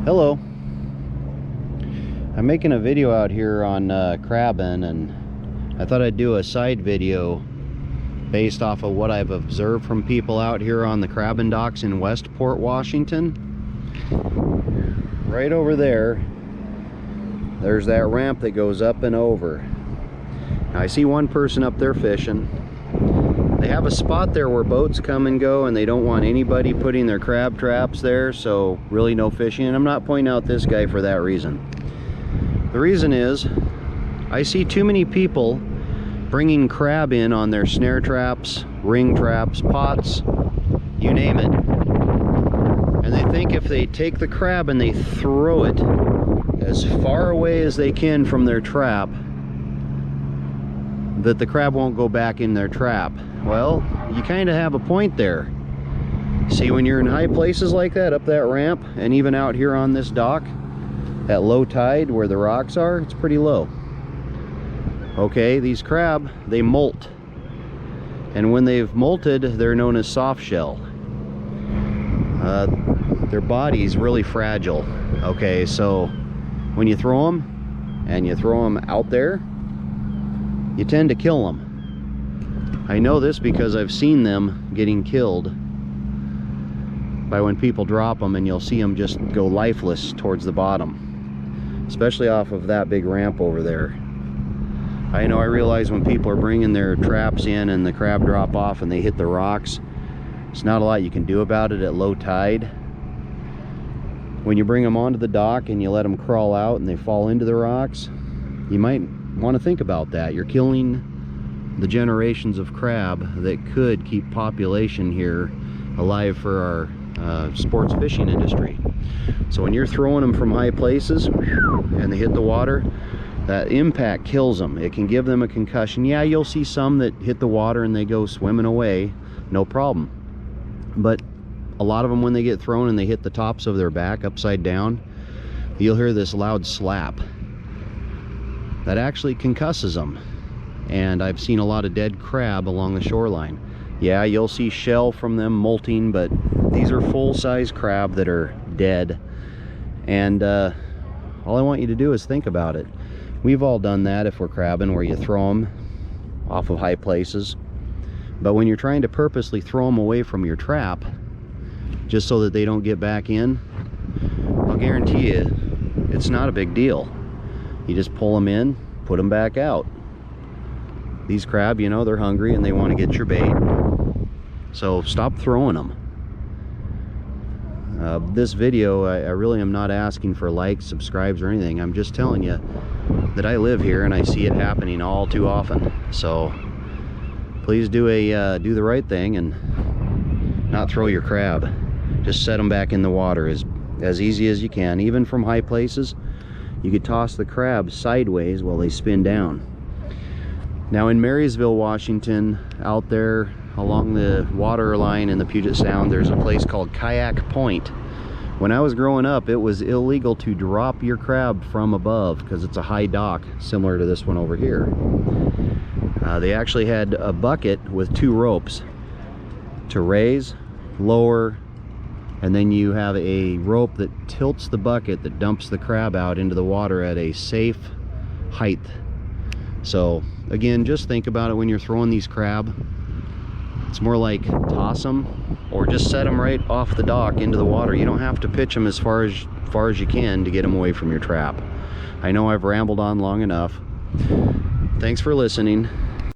Hello. I'm making a video out here on crabbing, and I thought I'd do a side video based off of what I've observed from people out here on the crabbing docks in Westport, Washington. Right over there, there's that ramp that goes up and over. Now, I see one person up there fishing. They have a spot there where boats come and go, and they don't want anybody putting their crab traps there, so really no fishing. And I'm not pointing out this guy for that reason. The reason is I see too many people bringing crab in on their snare traps, ring traps, pots, you name it. And they think if they take the crab and they throw it as far away as they can from their trap, that the crab won't go back in their trap. Well, you kind of have a point there. See, when you're in high places like that, up that ramp, and even out here on this dock, at low tide where the rocks are, it's pretty low. Okay, these crab, they molt. And when they've molted, they're known as soft shell. Their body's really fragile. Okay, so when you throw them, and you throw them out there, you tend to kill them. I know this because I've seen them getting killed by when people drop them, and you'll see them just go lifeless towards the bottom, especially off of that big ramp over there. I know, I realize when people are bringing their traps in and the crab drop off and they hit the rocks, there's not a lot you can do about it at low tide. When you bring them onto the dock and you let them crawl out and they fall into the rocks, you might want to think about that. You're killing the generations of crab that could keep population here alive for our sports fishing industry. So when you're throwing them from high places and they hit the water, that impact kills them. It can give them a concussion. Yeah, you'll see some that hit the water and they go swimming away, no problem. But a lot of them, when they get thrown and they hit the tops of their back upside down, you'll hear this loud slap that actually concusses them. And I've seen a lot of dead crab along the shoreline. Yeah, you'll see shell from them molting, but these are full-size crab that are dead. And all I want you to do is think about it. We've all done that if we're crabbing, where you throw them off of high places. But when you're trying to purposely throw them away from your trap, just so that they don't get back in, I'll guarantee you, it's not a big deal. You just pull them in, put them back out. These crab, you know, they're hungry and they want to get your bait. So stop throwing them. This video, I really am not asking for likes, subscribes, or anything. I'm just telling you that I live here and I see it happening all too often. So please do the right thing and not throw your crab. Just set them back in the water as easy as you can. Even from high places, you could toss the crab sideways while they spin down. Now in Marysville, Washington, out there along the water line in the Puget Sound, there's a place called Kayak Point. When I was growing up, it was illegal to drop your crab from above because it's a high dock, similar to this one over here. They actually had a bucket with 2 ropes to raise, lower, and then you have a rope that tilts the bucket that dumps the crab out into the water at a safe height. So again, just think about it when you're throwing these crab. It's more like toss them or just set them right off the dock into the water. You don't have to pitch them as far as you can to get them away from your trap. I know I've rambled on long enough. Thanks for listening.